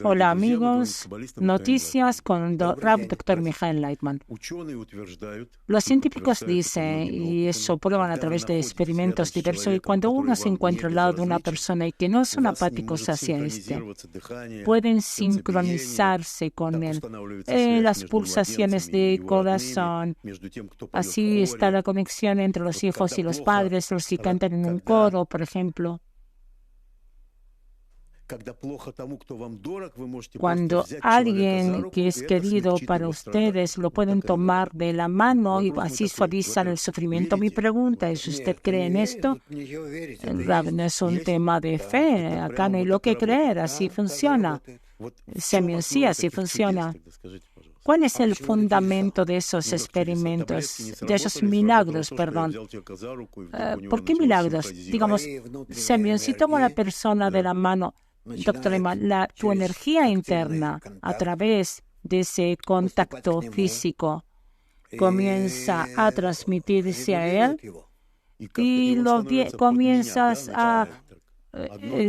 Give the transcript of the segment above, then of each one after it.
Hola amigos, noticias con Rav Dr. Michael Leitman. Los científicos dicen, y eso prueban a través de experimentos diversos, que cuando uno se encuentra al lado de una persona y que no son apáticos hacia pueden sincronizarse con él. Las pulsaciones de corazón, así está la conexión entre los hijos y los padres, los que cantan en un coro, por ejemplo. Cuando alguien que es querido para ustedes lo pueden tomar de la mano y así suavizar el sufrimiento. Mi pregunta es, ¿usted cree en esto? No es un tema de fe, acá no hay lo que creer, así funciona. Sí, así funciona. ¿Cuál es el fundamento de esos experimentos, de esos milagros, perdón? ¿Por qué milagros? Digamos, Semyon, si tomo a la persona de la mano, Doctor Leitman, tu energía interna a través de ese contacto físico comienza a transmitirse a él y comienzas a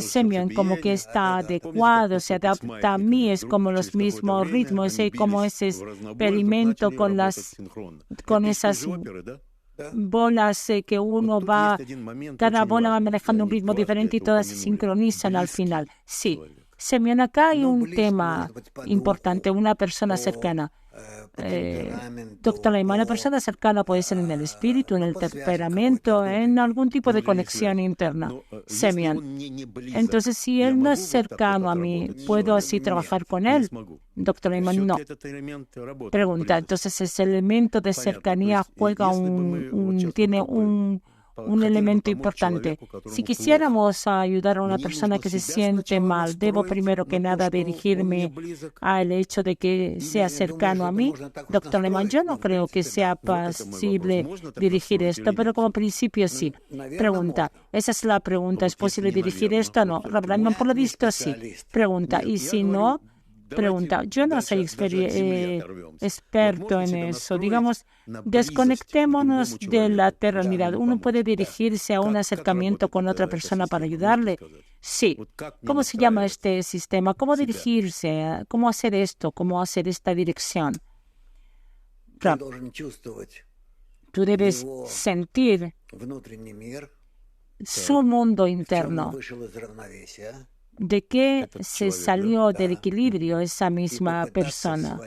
Semyon como que está adecuado, se adapta a mí, es como los mismos ritmos, es como ese experimento con esas bolas que uno va, cada bola va manejando un ritmo diferente y todas se sincronizan al final. Sí, Semyon, acá hay un tema importante, una persona cercana. Doctor Leitman, una persona cercana puede ser en el espíritu, en el temperamento, en algún tipo de conexión interna. Semyon, entonces si él no es cercano a mí, ¿puedo así trabajar con él? Doctor Leitman, no. Pregunta, entonces ese elemento de cercanía juega tiene un elemento importante. Si quisiéramos ayudar a una persona que se siente mal, debo primero que nada dirigirme al hecho de que sea cercano a mí. Doctor Leitman, yo no creo que sea posible dirigir esto, pero como principio sí. Pregunta, esa es la pregunta, ¿es posible dirigir esto? No, Leitman, por lo visto sí. Pregunta, y si no, pregunta, yo no soy experto en eso. Digamos, desconectémonos de la terrenidad. ¿Uno puede dirigirse a un acercamiento con otra persona para ayudarle? Sí. ¿Cómo se llama este sistema? ¿Cómo dirigirse? ¿Cómo hacer esto? ¿Cómo hacer esta dirección? Tú debes sentir su mundo interno. ¿De qué se salió del equilibrio esa misma persona?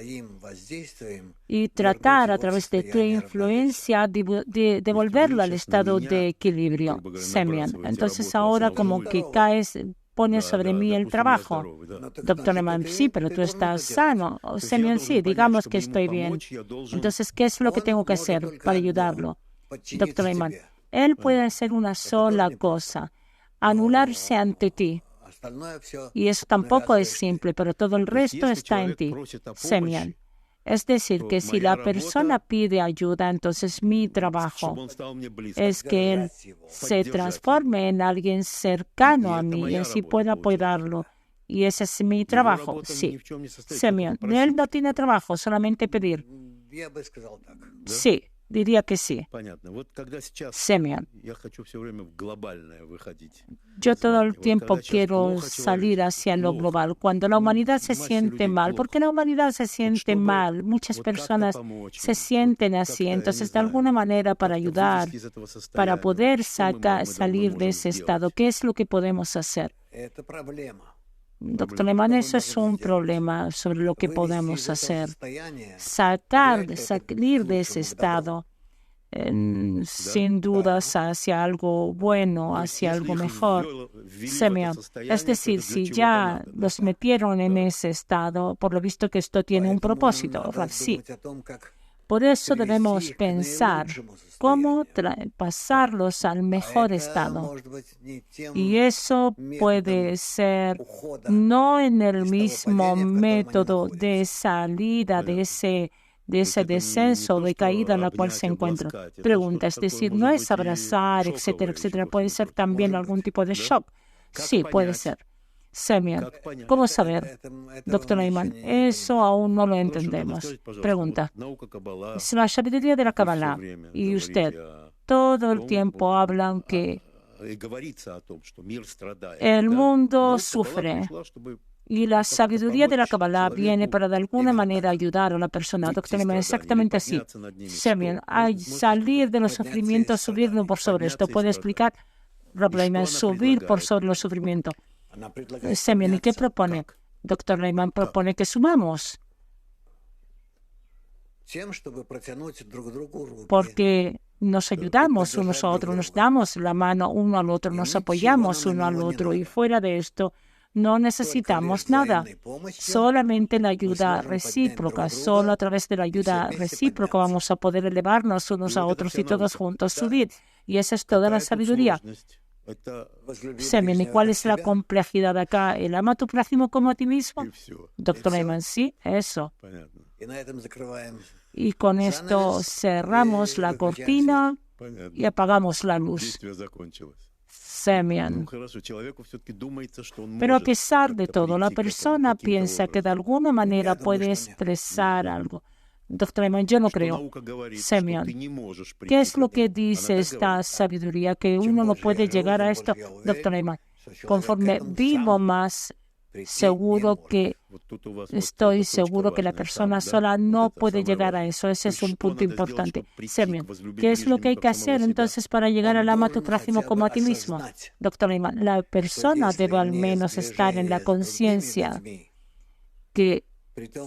Y tratar a través de tu influencia de devolverlo al estado de equilibrio, Semyon. Entonces ahora como que pones sobre mí el trabajo. Doctor Leitman, sí, pero tú estás sano. Semyon, sí, digamos que estoy bien. Entonces, ¿qué es lo que tengo que hacer para ayudarlo? Doctor Leitman, él puede hacer una sola cosa, anularse ante ti. Y eso tampoco es simple, pero todo el resto está en ti, Semyon. Es decir, que si la persona pide ayuda, entonces mi trabajo es que él se transforme en alguien cercano a mí y así pueda apoyarlo. Y ese es mi trabajo, sí. Semyon, él no tiene trabajo, solamente pedir. Sí. Diría que sí. Semyon, yo todo el tiempo quiero salir hacia lo global. Cuando la humanidad se siente mal, ¿por qué la humanidad se siente mal? Muchas personas se sienten así. Entonces, de alguna manera, para ayudar, para poder salir de ese estado, ¿qué es lo que podemos hacer? Doctor Leitman, eso es un problema sobre lo que podemos hacer. Salir de ese estado, sin dudas, hacia algo bueno, hacia algo mejor. Semyon, es decir, si ya los metieron en ese estado, por lo visto que esto tiene un propósito, sí. Por eso debemos pensar cómo pasarlos al mejor estado. Y eso puede ser no en el mismo método de salida de ese descenso, de caída en la cual se encuentra. Pregunta, es decir, no es abrazar, etcétera, etcétera. Puede ser también algún tipo de shock. Sí, puede ser. Semyon, ¿cómo saber? Doctor Leitman, eso aún no lo entendemos. Pregunta, es la sabiduría de la Kabbalah. Y usted, todo el tiempo hablan que el mundo sufre Y la sabiduría de la Kabbalah viene para de alguna manera ayudar a la persona. Doctor Neyman, exactamente así. Semyon, al salir de los sufrimientos, subirnos por sobre esto. ¿Puede explicar? Rab Neyman, subir por sobre los sufrimientos. Semyon, ¿y qué propone? Doctor Neyman propone que sumamos. Porque nos ayudamos unos a otros, nos damos la mano uno al otro, nos apoyamos uno al otro. Y fuera de esto, no necesitamos nada, solamente la ayuda recíproca. Solo a través de la ayuda recíproca vamos a poder elevarnos unos a otros y todos juntos subir. Y esa es toda la sabiduría. Semyon, ¿y cuál es la complejidad acá? ¿El ama a tu prójimo como a ti mismo? Doctor Neyman, sí, eso. Y con esto cerramos la cortina y apagamos la luz. Semyon. Pero a pesar de todo, la persona piensa que de alguna manera puede expresar algo. Doctor Neyman, yo no creo. Semyon, ¿qué es lo que dice esta sabiduría? Que uno no puede llegar a esto. Doctor Neyman, conforme vivo más, estoy seguro que la persona sola no puede llegar a eso. Ese es un punto importante. Semyon, ¿qué es lo que hay que hacer entonces para llegar al ama a tu prójimo como a ti mismo? Doctor Neyman, la persona debe al menos estar en la conciencia que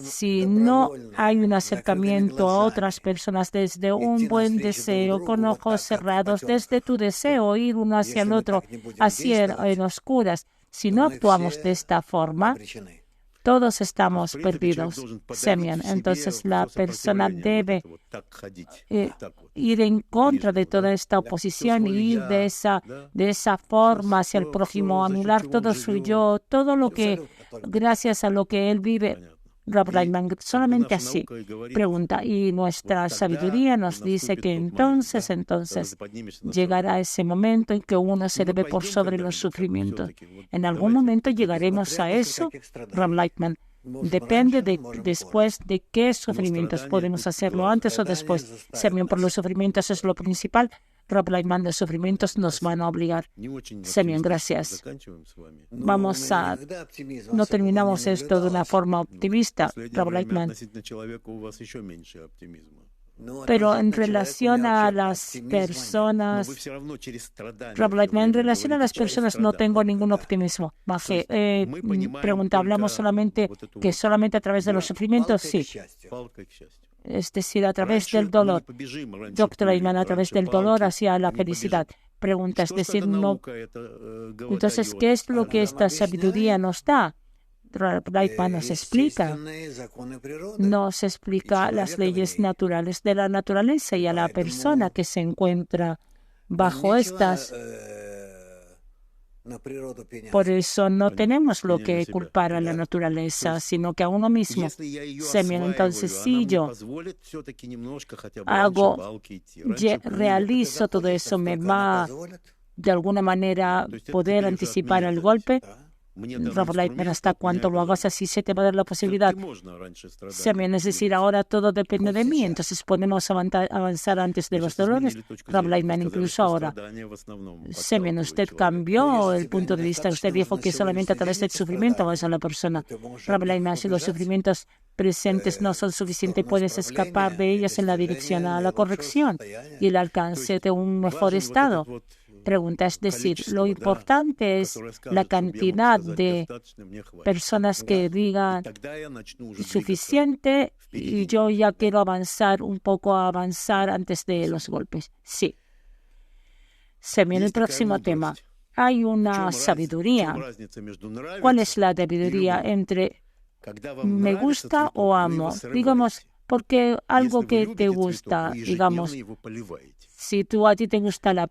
si no hay un acercamiento a otras personas desde un buen deseo, con ojos cerrados, desde tu deseo, ir uno hacia el otro, así en oscuras, si no actuamos de esta forma, todos estamos perdidos. Semyon, entonces la persona debe ir en contra de toda esta oposición y ir de esa forma hacia el prójimo, anular todo su yo, todo lo que, gracias a lo que él vive. Rab Neyman, solamente así. Pregunta, y nuestra sabiduría nos dice que entonces llegará ese momento en que uno se debe por sobre los sufrimientos. En algún momento llegaremos a eso, Rab Neyman. Depende después de qué sufrimientos. Podemos hacerlo antes o después. Semyon, por los sufrimientos es lo principal. Rab Neyman, los sufrimientos nos van a obligar. Semyon, gracias. No terminamos esto de una forma optimista, Rab Neyman. Pero en relación a las personas, Rab Neyman, en relación a las personas no tengo ningún optimismo. Pregunta, ¿hablamos solamente a través de los sufrimientos? Sí. Es decir, a través del dolor. Doctor Neyman, a través del dolor hacia la felicidad. Pregunta, es decir, no. Entonces, ¿qué es lo que esta sabiduría nos da? Rab Neyman nos explica las leyes naturales de la naturaleza y a la persona que se encuentra bajo estas. Por eso no tenemos lo que culpar a la naturaleza, sino que a uno mismo. Semyon, entonces, si yo realizo todo eso, me va de alguna manera poder anticipar el golpe. Rab Neyman, hasta cuánto lo hagas así se te va a dar la posibilidad. Semyon, es decir, ahora todo depende de mí, entonces podemos avanzar antes de los dolores. Rab Neyman, incluso ahora. Semyon, usted cambió el punto de vista. Usted dijo que solamente a través del sufrimiento avanza la persona. Rab Neyman, si los sufrimientos presentes no son suficientes, puedes escapar de ellos en la dirección a la corrección y el alcance de un mejor estado. Pregunta, es decir, lo importante es la cantidad de personas que digan suficiente y yo ya quiero avanzar antes de los golpes. Sí. Semyon, el próximo tema. Hay una sabiduría. ¿Cuál es la sabiduría entre me gusta o amo? Digamos, porque algo que te gusta, digamos, si a ti te gusta la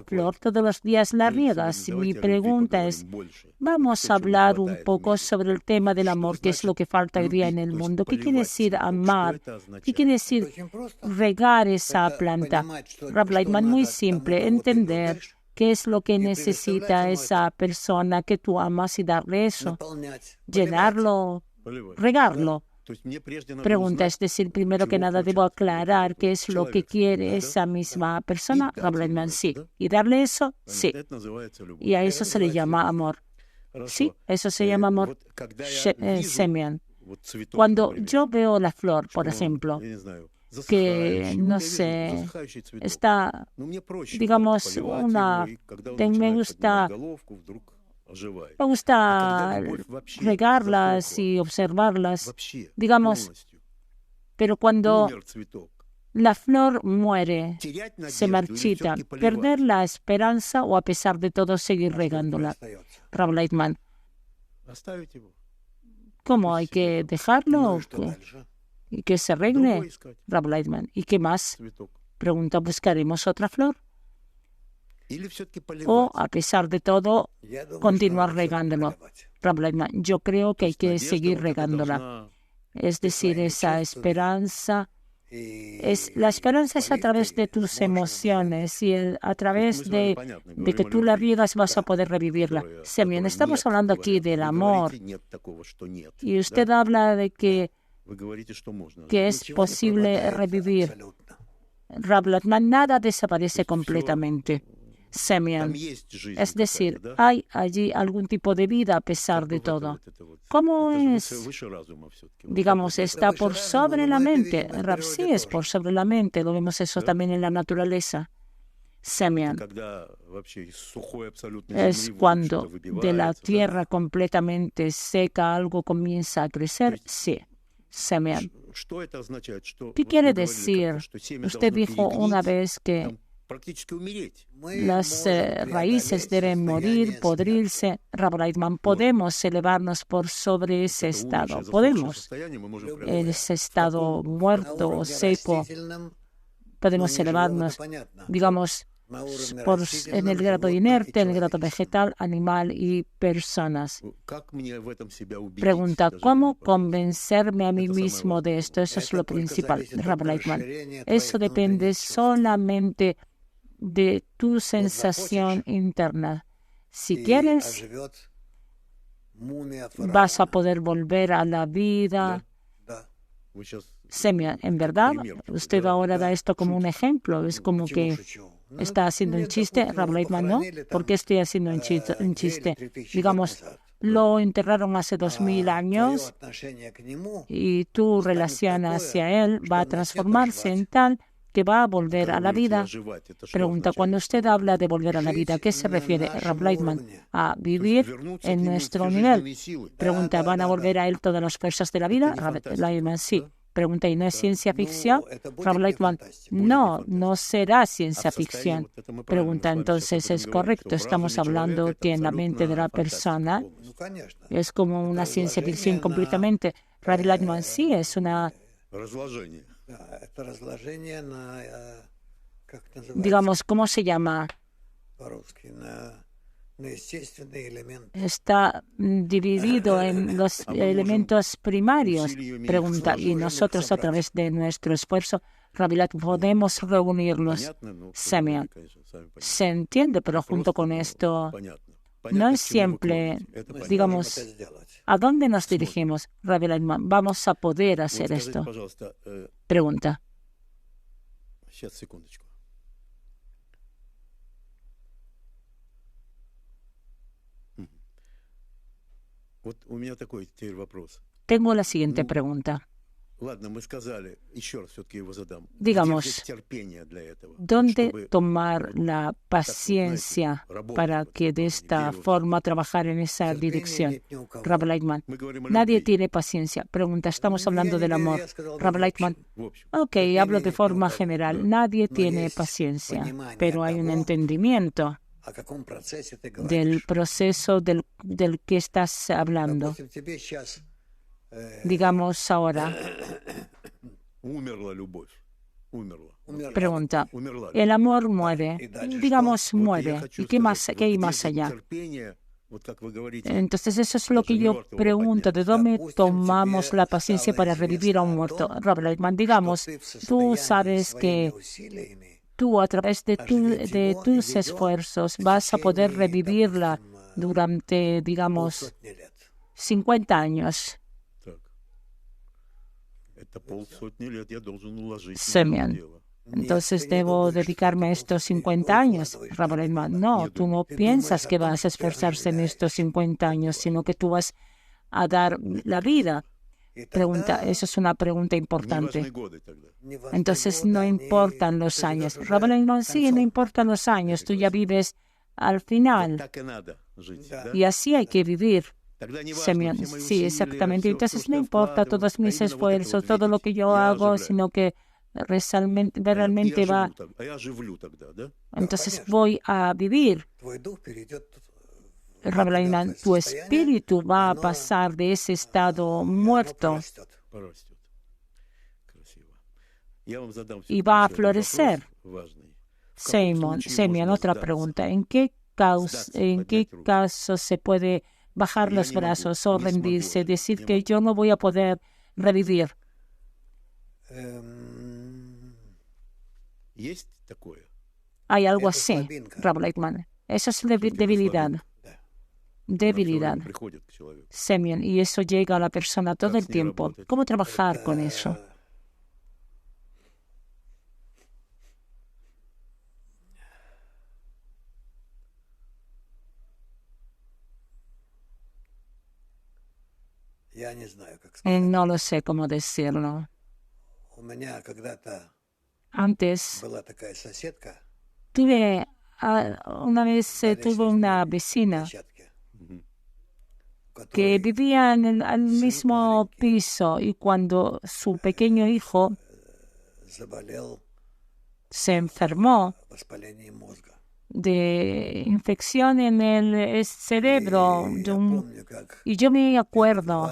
flor, todos los días la riegas. Mi pregunta es, vamos a hablar un poco sobre el tema del amor, que es lo que falta hoy día en el mundo. ¿Qué quiere decir amar? ¿Qué quiere decir regar esa planta? Rab Neyman, muy simple, entender qué es lo que necesita esa persona que tú amas y darle eso, llenarlo, regarlo. Pregunta, es decir, primero que nada debo aclarar qué es lo que quiere esa misma persona. Rab Neyman, sí. ¿Y darle eso? Sí. Y a eso se le llama amor. Sí, eso se llama amor Semyon. Cuando yo veo la flor, por ejemplo, que, no sé, está, digamos, me gusta regarlas y observarlas, digamos, pero cuando la flor muere, se marchita, perder la esperanza o a pesar de todo seguir regándola. Rav Leitman, ¿cómo hay que dejarlo y que se arregle? Rav Leitman, ¿y qué más? Pregunta, ¿buscaremos otra flor? O, a pesar de todo, continuar regándolo. Rav Leitman, yo creo que hay que seguir regándola. Es decir, esa esperanza. La esperanza es a través de tus emociones y a través de que tú la vivas vas a poder revivirla. Semyon, estamos hablando aquí del amor y usted habla de que es posible revivir. Rav Leitman, nada desaparece completamente. Semyon, es decir, hay allí algún tipo de vida a pesar de todo. ¿Cómo es? Digamos, está por sobre la mente. Rav, sí es por sobre la mente. Lo vemos eso también en la naturaleza. Semyon, es cuando de la tierra completamente seca algo comienza a crecer. Sí. Semyon, ¿qué quiere decir? Usted dijo una vez que las raíces deben morir, podrirse. Rav Leitman, podemos elevarnos por sobre ese estado. Podemos. Ese estado muerto o seco, podemos elevarnos, digamos, en el grado inerte, en el grado vegetal, animal y personas. Pregunta, ¿cómo convencerme a mí mismo de esto? Eso es lo principal, Rav Leitman. Eso depende solamente de tu sensación interna. Si quieres, vas a poder volver a la vida. Semyon, en verdad, usted ahora da esto como un ejemplo. Es como que está haciendo un chiste. Rav Leitman, ¿no? ¿Por qué estoy haciendo un chiste? Digamos, lo enterraron hace 2000 años y tu relación hacia él va a transformarse en tal que va a volver a la vida. Pregunta, cuando usted habla de volver a la vida, ¿a qué se refiere, Rav Leitman? A vivir en nuestro nivel. Pregunta, ¿van a volver a él todas las fuerzas de la vida? Rav Leitman, sí. Pregunta, ¿y no es ciencia ficción? Rav Leitman, no, no será ciencia ficción. Pregunta, entonces, ¿es correcto? Estamos hablando que en la mente de la persona es como una ciencia ficción completamente. Rav Leitman, sí, es una... Digamos, ¿cómo se llama? Está dividido en los elementos primarios. Pregunta, y nosotros a través de nuestro esfuerzo, Rav Leitman, podemos reunirlos. Semyon, se entiende, pero junto con esto, no es siempre, digamos, ¿a dónde nos dirigimos, Rav Leitman? Vamos a poder hacer esto. Pregunta. Tengo la siguiente pregunta. Digamos, ¿dónde tomar la paciencia para que de esta forma trabajar en esa dirección? Rav Leitman, nadie tiene paciencia. Pregunta, estamos hablando del amor. Rav Leitman, ok, hablo de forma general. Nadie tiene paciencia, pero hay un entendimiento del proceso del que estás hablando. Digamos ahora. Pregunta, el amor muere, digamos muere, ¿y qué más, qué hay más allá? Entonces eso es lo que yo pregunto, ¿de dónde tomamos la paciencia para revivir a un muerto? Rav Leitman, digamos, tú sabes que tú a través de tus esfuerzos vas a poder revivirla durante, digamos, 50 años. Semyon, Entonces debo dedicarme a estos 50 años. Rabbi Leitman, no, tú no piensas que vas a esforzarse en estos 50 años, sino que tú vas a dar la vida. Eso es una pregunta importante. Entonces no importan los años. Rabbi Leitman, sí, no importan los años, tú ya vives al final. Y así hay que vivir. Semyon, sí, exactamente. Entonces no importa todos mis esfuerzos, todo lo que yo hago, sino que realmente va. Entonces voy a vivir. Rabbi Leitman, tu espíritu va a pasar de ese estado muerto y va a florecer. Semyon, otra pregunta. ¿En qué caso se puede bajar los brazos o rendirse, decir que yo no voy a poder revivir? Hay algo así, Rabbi Leitman. Eso es debilidad. Debilidad. Semyon, y eso llega a la persona todo el tiempo. ¿Cómo trabajar con eso? No lo sé cómo decirlo. Antes una vez tuve una vecina que vivía en el mismo piso, y cuando su pequeño hijo se enfermó de infección en el cerebro, y yo me acuerdo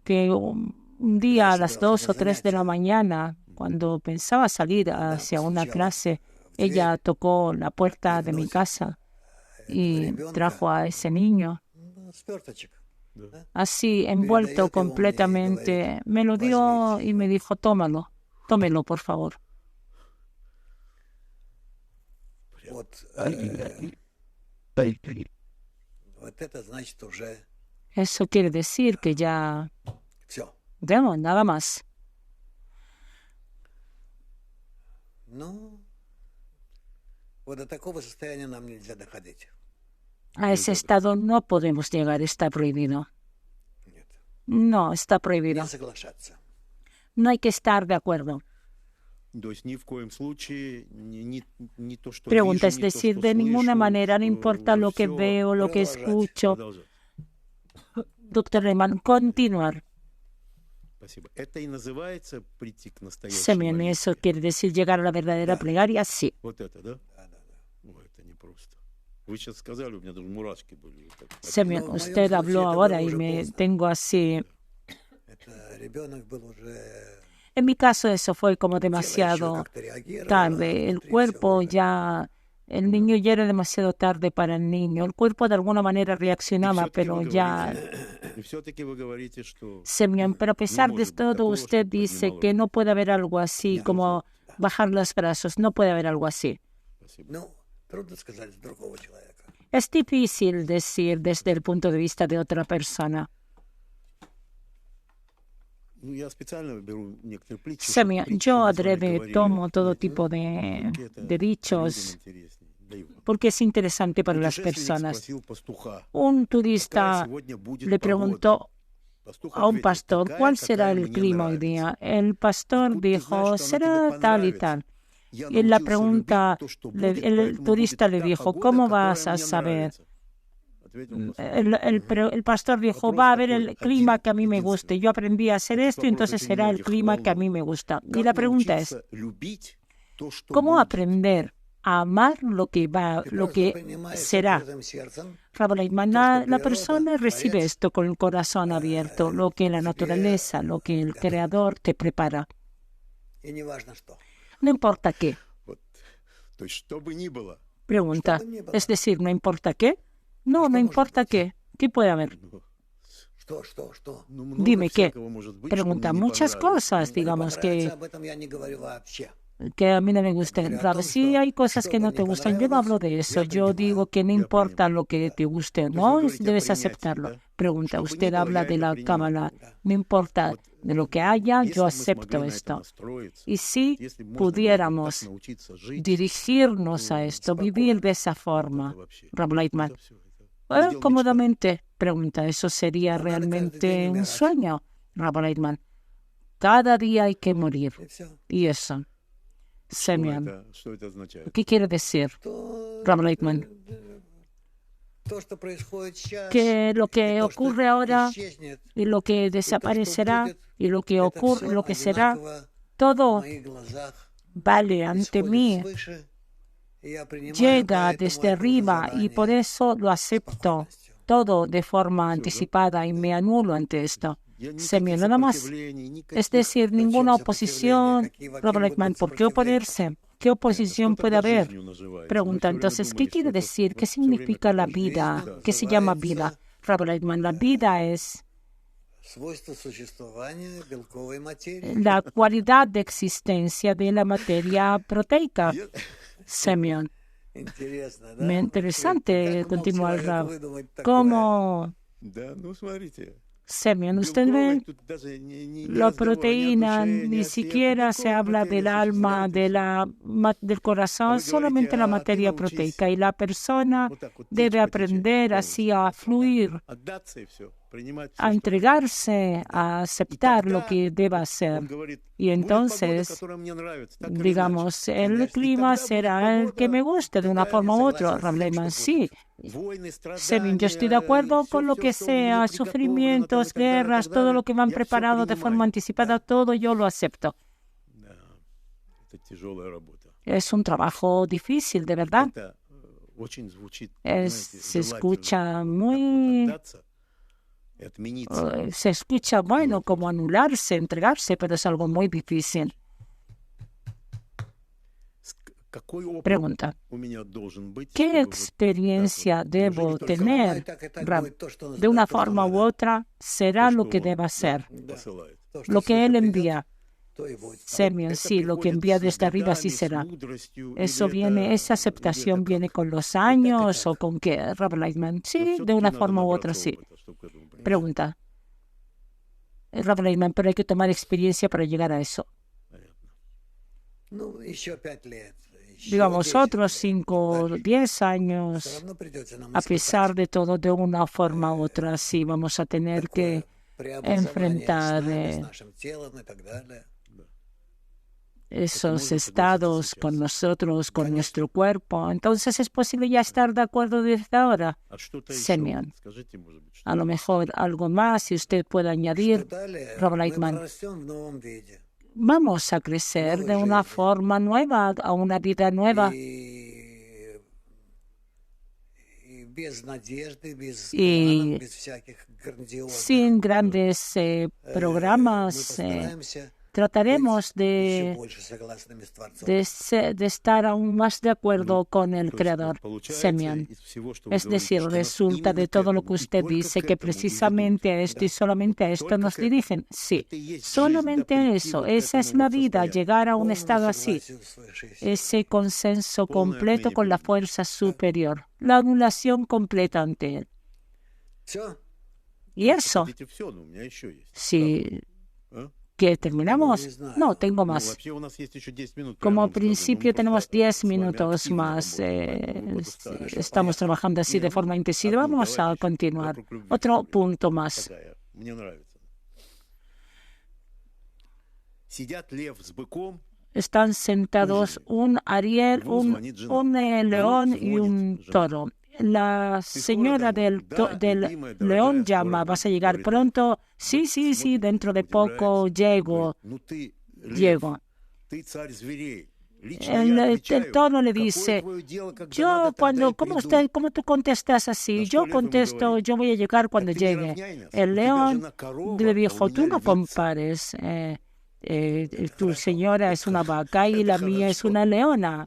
que un día a las 2 o 3 de la mañana, cuando pensaba salir hacia una clase, ella tocó la puerta de mi casa y trajo a ese niño, así envuelto completamente. Me lo dio y me dijo, tómelo, por favor. Eso quiere decir que ya nada más. A ese estado no podemos llegar, está prohibido. No, está prohibido. No hay que estar de acuerdo. Pregunta, es decir, de ninguna manera, no importa lo que veo, lo que escucho. Doctor Leitman, continuar. Semyon, ¿eso quiere decir llegar a la verdadera plegaria? Sí. Semyon, usted habló ahora y me tengo así. En mi caso eso fue como demasiado tarde. El niño ya era demasiado tarde para el niño. El cuerpo de alguna manera reaccionaba, pero ya. Semyon, pero a pesar de todo, usted dice que no puede haber algo así como bajar los brazos. No puede haber algo así. Es difícil decir desde el punto de vista de otra persona. Semyon, yo adrede tomo todo tipo de dichos porque es interesante para las personas. Un turista le preguntó a un pastor, ¿cuál será el clima hoy día? El pastor dijo, será tal y tal. Y en la pregunta, el turista le dijo, ¿cómo vas a saber? El pastor dijo, va a haber el clima que a mí me guste. Yo aprendí a hacer esto y entonces será el clima que a mí me gusta. Y la pregunta es, ¿cómo aprender a amar lo que será? Rabbi Leitman, la persona recibe esto con el corazón abierto, lo que la naturaleza, lo que el Creador te prepara. No importa qué. Pregunta, es decir, ¿no importa qué? No, no importa qué. ¿Qué puede haber? Dime qué. Pregunta, muchas cosas, digamos que. que a mí no me gusten. Rab, si hay cosas que no te gustan, yo no hablo de eso. Yo digo que no importa lo que te guste o no, debes aceptarlo. Pregunta, usted habla de la Cábala. No importa de lo que haya, yo acepto esto. Y si pudiéramos dirigirnos a esto, vivir de esa forma, Rab Leitman, cómodamente, pregunta, ¿eso sería realmente un sueño, Rab Leitman? Cada día hay que morir. Y eso. Semyon, ¿qué quiere decir, Rab Leitman? Que lo que ocurre ahora y lo que desaparecerá y lo que ocurre, lo que será, todo vale ante mí, llega desde arriba y por eso lo acepto todo de forma anticipada y me anulo ante esto. Semyon, nada más. Es decir, ninguna oposición. Rab Leitman, ¿por qué oponerse? ¿Qué oposición puede haber? Pregunta, entonces, ¿qué quiere decir? ¿Qué significa la vida? ¿Qué se llama vida? Rab Leitman, la vida es la cualidad de existencia de la materia proteica. Semyon, interesante, continúa el Rab. ¿Cómo? Semyon, usted ve, la proteína, ni siquiera se habla del alma, del corazón, solamente la materia proteica. Y la persona debe aprender así a fluir, a entregarse, a aceptar lo que deba hacer. Y entonces, digamos, el clima será el que me guste de una forma u otra. Rab Leitman, sí. Semyon, yo estoy de acuerdo con lo que sea, sufrimientos, guerras, todo lo que me han preparado de forma anticipada, todo yo lo acepto. Es un trabajo difícil, de verdad. Se escucha muy... se escucha, bueno, como anularse, entregarse, pero es algo muy difícil. Pregunta, ¿qué experiencia debo tener, Rab? De una forma u otra, será lo que deba ser, lo que Él envía. Semyon, sí, lo que envía desde arriba sí será. Eso viene, esa aceptación viene con los años o con qué, Rab Leitman. Sí, de una forma u otra sí. Pregunta, Rab Leitman, pero hay que tomar experiencia para llegar a eso. Digamos, otros 5, 10 años, a pesar de todo, de una forma u otra, sí vamos a tener que enfrentar esos estados con nosotros, con nuestro cuerpo. Entonces, ¿es posible ya estar de acuerdo desde ahora? Semyon, a lo mejor algo más, si usted puede añadir, Rab Leitman. Vamos a crecer de una forma nueva, a una vida nueva. Y sin grandes programas, trataremos de estar aún más de acuerdo con el Creador, Semyon. Es decir, resulta de todo lo que usted dice que precisamente a esto y solamente a esto nos dirigen. Sí, solamente eso. Esa es la vida, llegar a un estado así. Ese consenso completo con la fuerza superior. La anulación completa ante Él. Y eso, sí. ¿Que terminamos? No, tengo más. Como principio tenemos 10 minutos más. Estamos trabajando así de forma intensiva. Vamos a continuar. Otro punto más. Están sentados un ariel, un león y un toro. La señora del león llama, ¿vas a llegar pronto? Sí, dentro de poco llego. El toro le dice, ¿cómo tú contestas así? Yo contesto, yo voy a llegar cuando llegue. El león le dijo, tú no compares. Tu señora es una vaca y la mía es una leona.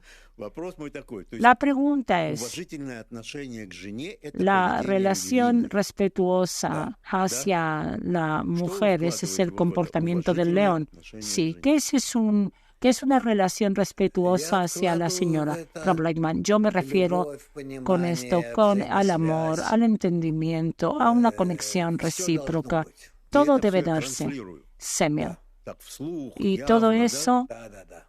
La pregunta es, la relación respetuosa hacia la mujer, ese es el comportamiento del león. Sí, que ese es un ¿Qué es una relación respetuosa hacia la señora? Rav Lightman, yo me refiero con esto, al amor, al entendimiento, a una conexión recíproca. Todo debe darse. Semia. Y todo eso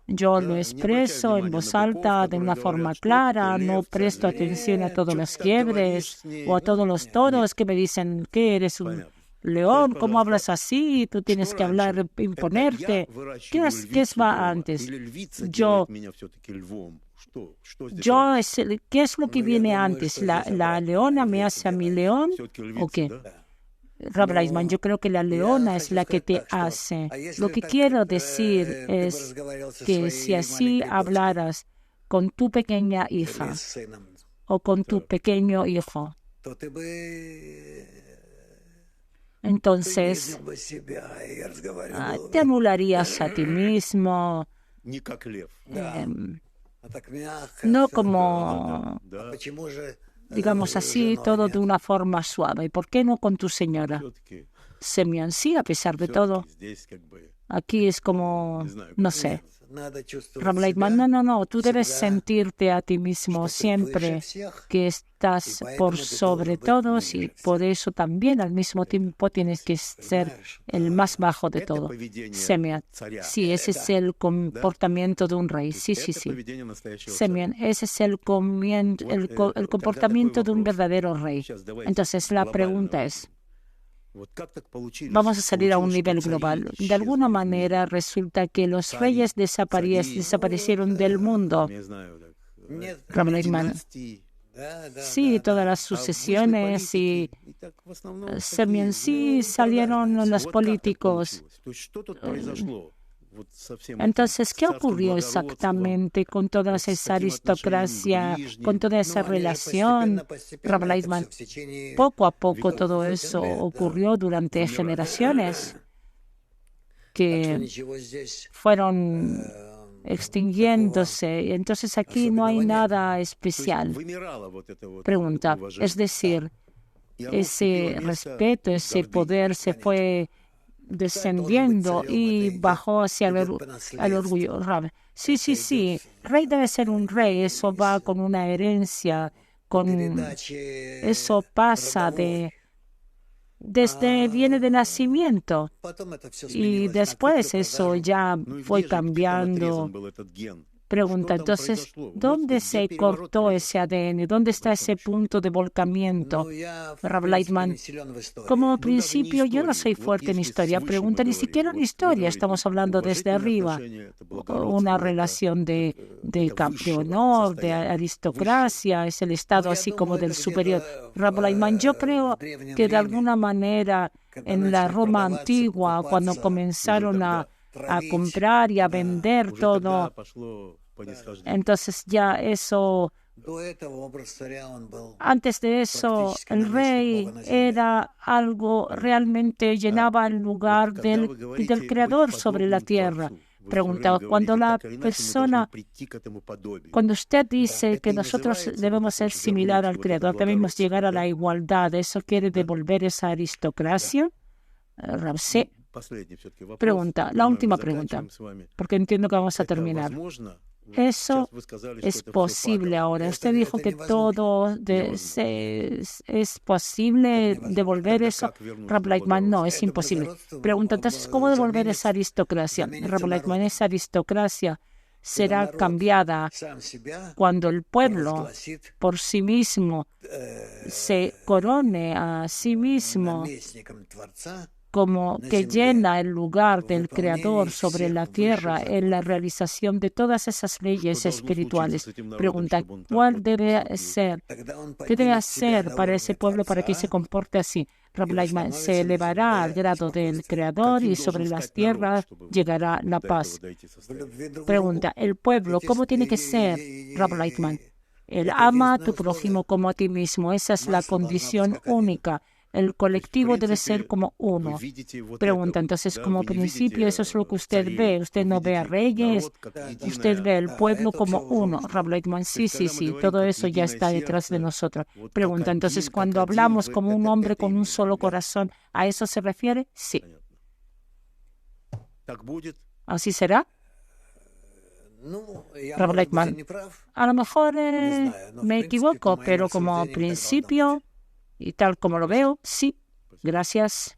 yo lo expreso en voz alta de una forma clara, no presto atención a todos los quiebres o a todos los toros que me dicen que eres un león, ¿cómo hablas así? Tú tienes que hablar, imponerte. ¿Qué va antes? ¿Qué es lo que viene antes? ¿La leona me hace a mi león o qué? Rav Lightman, yo creo que la leona es la que te hace. Lo que quiero decir es que si así hablaras con tu pequeña hija o con tu pequeño hijo, entonces te anularías a ti mismo, no como, digamos así, todo de una forma suave. ¿Por qué no con tu señora? Semyon, sí, a pesar de todo. Aquí es como, no sé. Rav Lightman, no, tú debes sentirte a ti mismo siempre que estás por sobre todos y por eso también al mismo tiempo tienes que ser el más bajo de todo. Semyon, sí, ese es el comportamiento de un rey. Sí. Semyon, ese es el comportamiento de un verdadero rey. Entonces la pregunta es, vamos a salir a un nivel global. De alguna manera resulta que los reyes desaparecieron del mundo. Rav Lightman, sí, todas las sucesiones y sí salieron los políticos. Entonces, ¿qué ocurrió exactamente con toda esa aristocracia, con toda esa relación? Rav Lightman, poco a poco todo eso ocurrió durante generaciones que fueron extinguiéndose. Entonces aquí no hay nada especial. Pregunta, es decir, ese respeto, ese poder se fue descendiendo y bajó hacia el orgullo. Sí. Rey debe ser un rey. Eso va con una herencia. Eso pasa viene de nacimiento. Y después eso ya fue cambiando. Pregunta, entonces, ¿dónde se cortó ese ADN? ¿Dónde está ese punto de volcamiento? Rav Lightman, como principio, yo no soy fuerte en historia. Pregunta, ni siquiera en historia. Estamos hablando desde arriba. Una relación de honor, de aristocracia, es el estado así como del superior. Rav Lightman, yo creo que de alguna manera en la Roma antigua, cuando comenzaron a comprar y a vender todo, entonces ya eso, antes de eso, el rey era algo realmente, llenaba el lugar del Creador sobre la tierra. Pregunta, cuando usted dice que nosotros debemos ser similar al Creador, debemos llegar a la igualdad, ¿eso quiere devolver esa aristocracia? Sí. Pregunta, la última pregunta, porque entiendo que vamos a terminar. Eso es posible ahora. Usted dijo que todo es posible devolver eso. Rav Lightman, no, es imposible. Pregunta, entonces, ¿cómo devolver esa aristocracia? Rav Lightman, esa aristocracia será cambiada cuando el pueblo por sí mismo se corone a sí mismo como que llena el lugar del Creador sobre la tierra en la realización de todas esas leyes espirituales. Pregunta, ¿cuál debe ser? ¿Qué debe hacer para ese pueblo para que se comporte así? Rav Lightman, se elevará al grado del Creador y sobre las tierras llegará la paz. Pregunta, ¿el pueblo cómo tiene que ser? Rav Lightman, él ama a tu prójimo como a ti mismo. Esa es la condición única. El colectivo debe ser como uno. Pregunta, entonces, como principio, eso es lo que usted ve. Usted no ve a reyes, usted ve al pueblo como uno. Rav Lightman, sí, todo eso ya está detrás de nosotros. Pregunta, entonces, cuando hablamos como un hombre con un solo corazón, ¿a eso se refiere? Sí. ¿Así será? Rav Leitman, a lo mejor me equivoco, pero como principio y tal como lo veo, sí. Gracias.